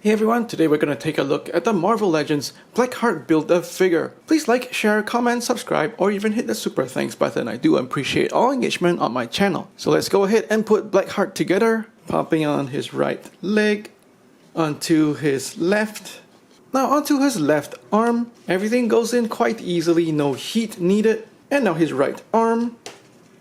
Hey everyone, today we're going to take a look at the Marvel Legends Blackheart Build-A-Figure. Please like, share, comment, subscribe, or even hit the super thanks button. I do appreciate all engagement on my channel. So let's go ahead and put Blackheart together, popping on his right leg, onto his left. Now onto his left arm, everything goes in quite easily, no heat needed. And now his right arm,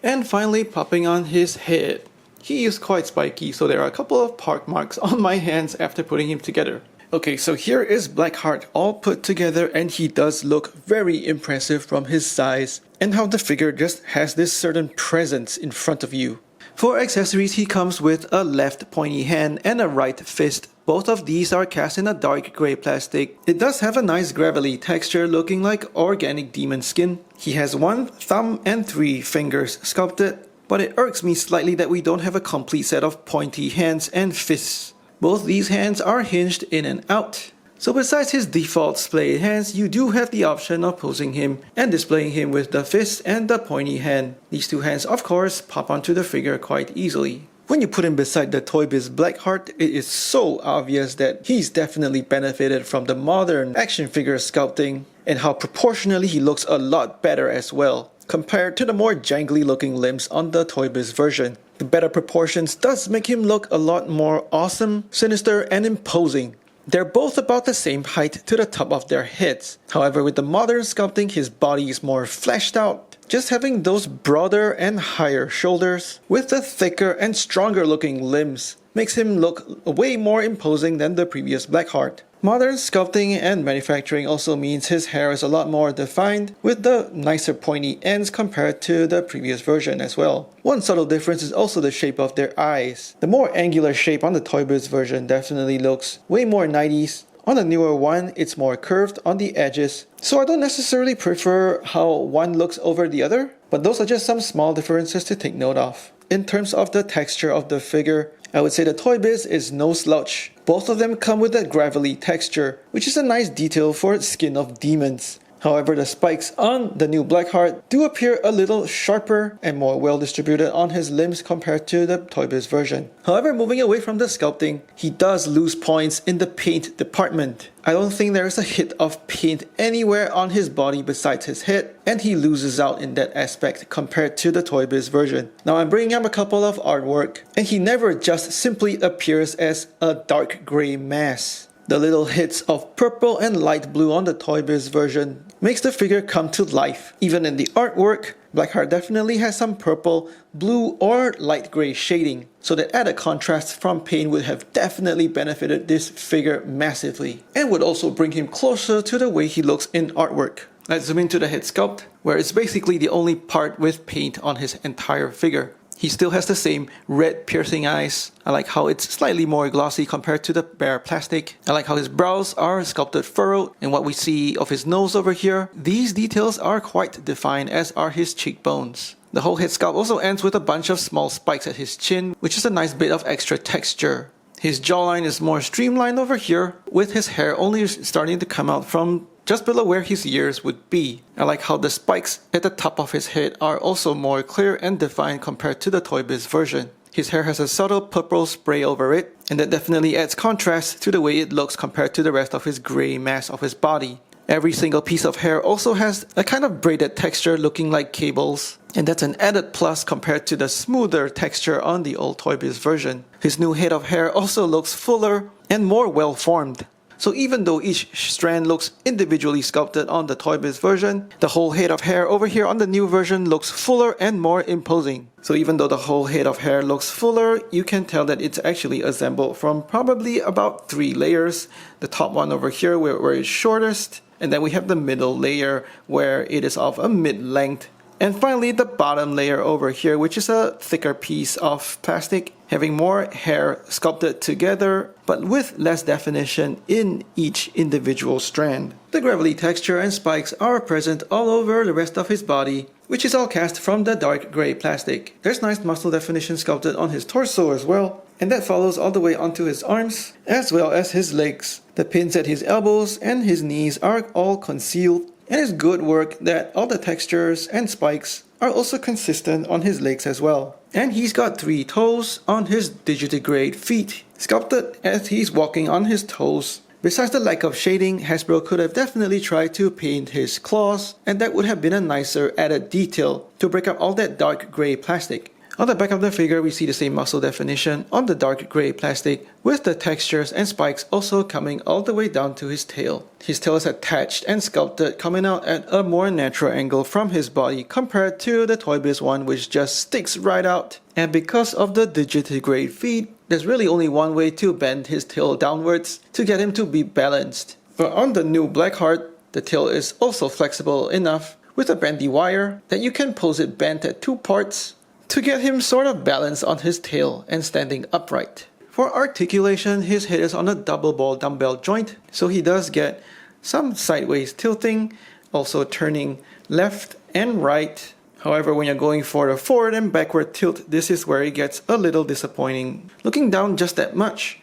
and finally popping on his head. He is quite spiky, so there are a couple of park marks on my hands after putting him together. Okay, so here is Blackheart all put together, and he does look very impressive from his size and how the figure just has this certain presence in front of you. For accessories, he comes with a left pointy hand and a right fist. Both of these are cast in a dark grey plastic. It does have a nice gravelly texture looking like organic demon skin. He has 1 thumb and 3 fingers sculpted. But it irks me slightly that we don't have a complete set of pointy hands and fists. Both these hands are hinged in and out. So besides his default splayed hands, you do have the option of posing him and displaying him with the fist and the pointy hand. These two hands of course pop onto the figure quite easily. When you put him beside the Toy Biz Blackheart, it is so obvious that he's definitely benefited from the modern action figure sculpting and how proportionally he looks a lot better as well, compared to the more jangly looking limbs on the Toy Biz version. The better proportions does make him look a lot more awesome, sinister, and imposing. They're both about the same height to the top of their heads. However, with the modern sculpting, his body is more fleshed out, just having those broader and higher shoulders with the thicker and stronger looking limbs makes him look way more imposing than the previous Blackheart. Modern sculpting and manufacturing also means his hair is a lot more defined with the nicer pointy ends compared to the previous version as well. One subtle difference is also the shape of their eyes. The more angular shape on the Toy Biz version definitely looks way more 90s. On the newer one, it's more curved on the edges. So I don't necessarily prefer how one looks over the other, but those are just some small differences to take note of. In terms of the texture of the figure, I would say the Toy Biz is no slouch. Both of them come with a gravelly texture, which is a nice detail for skin of demons. However, the spikes on the new Blackheart do appear a little sharper and more well distributed on his limbs compared to the Toy Biz version. However, moving away from the sculpting, he does lose points in the paint department. I don't think there is a hit of paint anywhere on his body besides his head, and he loses out in that aspect compared to the Toy Biz version. Now I'm bringing up a couple of artwork, and he never just simply appears as a dark grey mass. The little hits of purple and light blue on the Toy Biz version makes the figure come to life. Even in the artwork, Blackheart definitely has some purple, blue, or light grey shading, so the added contrast from paint would have definitely benefited this figure massively, and would also bring him closer to the way he looks in artwork. Let's zoom into the head sculpt, where it's basically the only part with paint on his entire figure. He still has the same red piercing eyes. I like how it's slightly more glossy compared to the bare plastic. I like how his brows are sculpted furrowed, and what we see of his nose over here, these details are quite defined, as are his cheekbones. The whole head sculpt also ends with a bunch of small spikes at his chin, which is a nice bit of extra texture. His jawline is more streamlined over here, with his hair only starting to come out from just below where his ears would be. I like how the spikes at the top of his head are also more clear and defined compared to the Toy Biz version. His hair has a subtle purple spray over it, and that definitely adds contrast to the way it looks compared to the rest of his grey mass of his body. Every single piece of hair also has a kind of braided texture looking like cables, and that's an added plus compared to the smoother texture on the old Toy Biz version. His new head of hair also looks fuller and more well formed. So even though each strand looks individually sculpted on the Toy Biz version, the whole head of hair over here on the new version looks fuller and more imposing. So even though the whole head of hair looks fuller, you can tell that it's actually assembled from probably about 3 layers. The top one over here where it's shortest, and then we have the middle layer where it is of a mid-length. And finally the bottom layer over here, which is a thicker piece of plastic, having more hair sculpted together, but with less definition in each individual strand. The gravelly texture and spikes are present all over the rest of his body, which is all cast from the dark grey plastic. There's nice muscle definition sculpted on his torso as well, and that follows all the way onto his arms, as well as his legs. The pins at his elbows and his knees are all concealed, and it's good work that all the textures and spikes are also consistent on his legs as well. And he's got 3 toes on his digitigrade feet, sculpted as he's walking on his toes. Besides the lack of shading, Hasbro could have definitely tried to paint his claws, and that would have been a nicer added detail to break up all that dark grey plastic. On the back of the figure, we see the same muscle definition on the dark grey plastic, with the textures and spikes also coming all the way down to his tail. His tail is attached and sculpted, coming out at a more natural angle from his body compared to the Toy Biz one, which just sticks right out. And because of the digitigrade feet, there's really only one way to bend his tail downwards to get him to be balanced. But on the new Blackheart, the tail is also flexible enough with a bendy wire that you can pose it bent at 2 parts to get him sort of balanced on his tail and standing upright. For articulation, his head is on a double ball dumbbell joint, so he does get some sideways tilting, also turning left and right. However, when you're going for the forward and backward tilt, this is where it gets a little disappointing. Looking down just that much,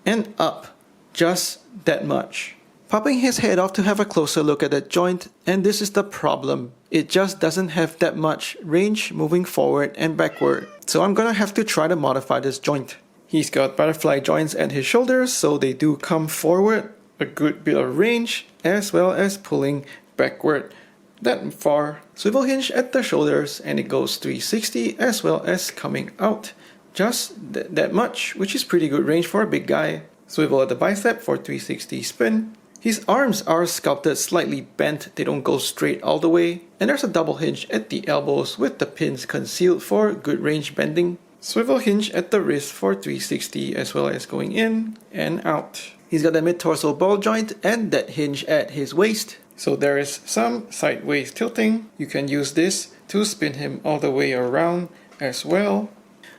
and up just that much. Popping his head off to have a closer look at that joint, and this is the problem. It just doesn't have that much range moving forward and backward. So I'm gonna have to try to modify this joint. He's got butterfly joints at his shoulders, so they do come forward a good bit of range, as well as pulling backward that far. Swivel hinge at the shoulders, and it goes 360, as well as coming out just that much, which is pretty good range for a big guy. Swivel at the bicep for 360 spin. His arms are sculpted slightly bent, they don't go straight all the way, and there's a double hinge at the elbows with the pins concealed for good range bending. Swivel hinge at the wrist for 360, as well as going in and out. He's got a mid-torso ball joint and that hinge at his waist, so there is some sideways tilting. You can use this to spin him all the way around as well.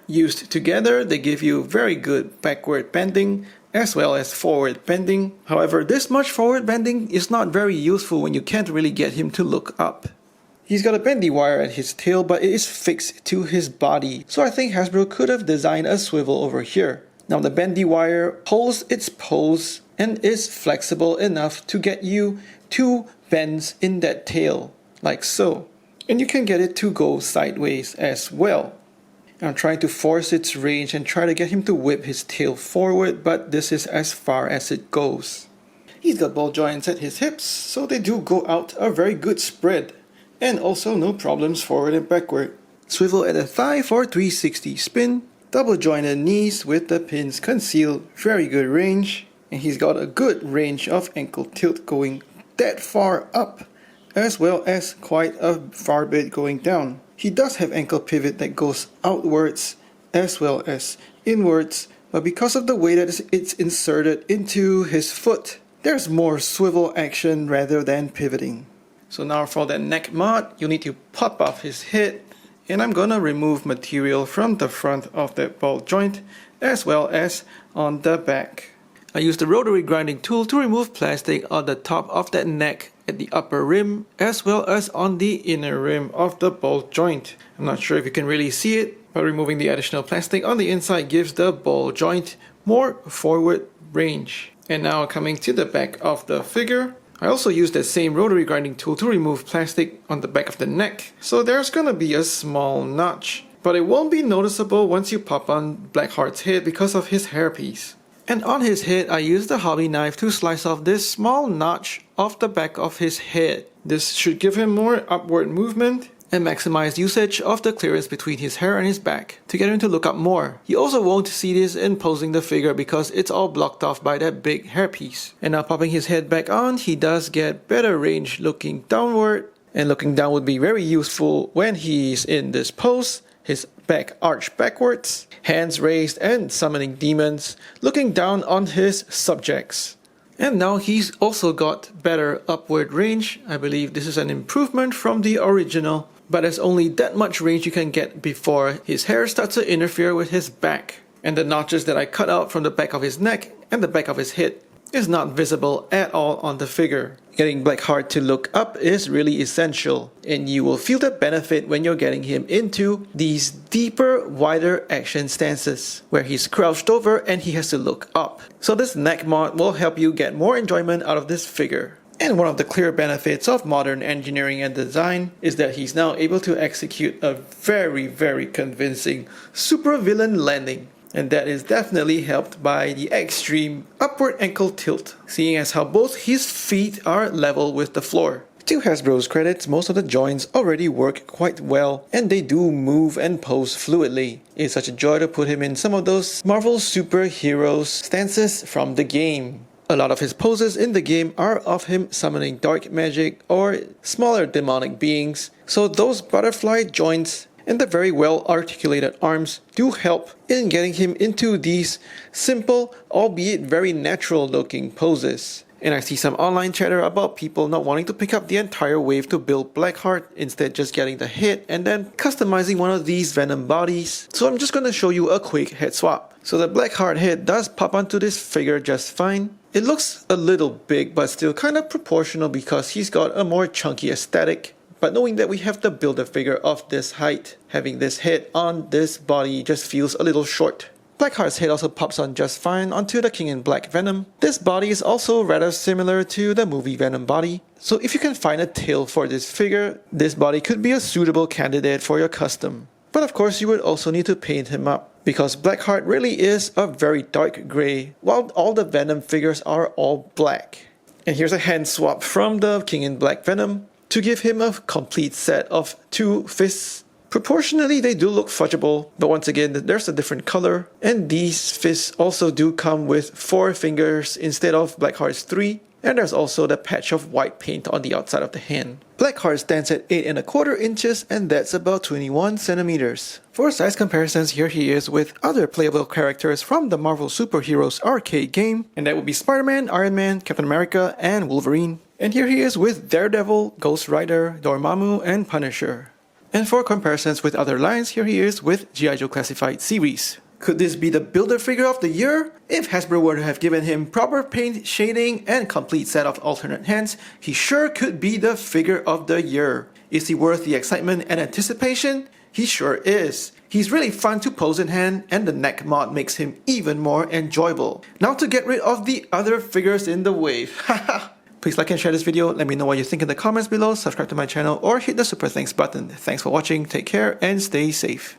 Used together, they give you very good backward bending as well as forward bending. However, this much forward bending is not very useful when you can't really get him to look up. He's got a bendy wire at his tail, but it is fixed to his body, so I think Hasbro could have designed a swivel over here. Now the bendy wire holds its pose and is flexible enough to get you 2 bends in that tail, like so. And you can get it to go sideways as well. I'm trying to force its range and try to get him to whip his tail forward, but this is as far as it goes. He's got ball joints at his hips, so they do go out a very good spread. And also no problems forward and backward. Swivel at the thigh for 360 spin. Double jointed knees with the pins concealed, very good range. And he's got a good range of ankle tilt going that far up, as well as quite a far bit going down. He does have ankle pivot that goes outwards as well as inwards, but because of the way that it's inserted into his foot, there's more swivel action rather than pivoting. So now for that neck mod, you need to pop off his head, and I'm gonna remove material from the front of that ball joint as well as on the back. I used the rotary grinding tool to remove plastic on the top of that neck at the upper rim as well as on the inner rim of the ball joint. I'm not sure if you can really see it, but removing the additional plastic on the inside gives the ball joint more forward range. And now coming to the back of the figure, I also used that same rotary grinding tool to remove plastic on the back of the neck. So there's gonna be a small notch, but it won't be noticeable once you pop on Blackheart's head because of his hairpiece. And on his head, I used the hobby knife to slice off this small notch off the back of his head. This should give him more upward movement and maximize usage of the clearance between his hair and his back to get him to look up more. You also won't see this in posing the figure because it's all blocked off by that big hairpiece. And now popping his head back on, he does get better range looking downward, and looking down would be very useful when he's in this pose. His back arched backwards, hands raised and summoning demons, looking down on his subjects. And now he's also got better upward range. I believe this is an improvement from the original, but there's only that much range you can get before his hair starts to interfere with his back. And the notches that I cut out from the back of his neck and the back of his head is not visible at all on the figure. Getting Blackheart to look up is really essential, and you will feel the benefit when you're getting him into these deeper, wider action stances, where he's crouched over and he has to look up. So this neck mod will help you get more enjoyment out of this figure. And one of the clear benefits of modern engineering and design is that he's now able to execute a very convincing supervillain landing. And that is definitely helped by the extreme upward ankle tilt, seeing as how both his feet are level with the floor. To Hasbro's credit, most of the joints already work quite well, and they do move and pose fluidly. It's such a joy to put him in some of those Marvel superheroes stances from the game. A lot of his poses in the game are of him summoning dark magic or smaller demonic beings, so those butterfly joints and the very well articulated arms do help in getting him into these simple, albeit very natural looking poses. And I see some online chatter about people not wanting to pick up the entire wave to build Blackheart, instead just getting the head and then customizing one of these Venom bodies. So I'm just going to show you a quick head swap. So the Blackheart head does pop onto this figure just fine. It looks a little big but still kind of proportional because he's got a more chunky aesthetic. But knowing that we have to build a figure of this height, having this head on this body just feels a little short. Blackheart's head also pops on just fine onto the King in Black Venom. This body is also rather similar to the movie Venom body. So if you can find a tail for this figure, this body could be a suitable candidate for your custom. But of course you would also need to paint him up, because Blackheart really is a very dark grey, while all the Venom figures are all black. And here's a hand swap from the King in Black Venom to give him a complete set of 2 fists. Proportionally, they do look fudgeable, but once again, there's a different color. And these fists also do come with 4 fingers instead of Blackheart's 3. And there's also the patch of white paint on the outside of the hand. Blackheart stands at 8¼ inches, and that's about 21 centimeters. For size comparisons, here he is with other playable characters from the Marvel Superheroes arcade game, and that would be Spider-Man, Iron Man, Captain America, and Wolverine. And here he is with Daredevil, Ghost Rider, Dormammu, and Punisher. And for comparisons with other lines, here he is with G.I. Joe Classified series. Could this be the builder figure of the year? If Hasbro were to have given him proper paint, shading, and complete set of alternate hands, he sure could be the figure of the year. Is he worth the excitement and anticipation? He sure is. He's really fun to pose in hand, and the neck mod makes him even more enjoyable. Now to get rid of the other figures in the wave. Haha! Please like and share this video, let me know what you think in the comments below, subscribe to my channel, or hit the super thanks button. Thanks for watching, take care, and stay safe.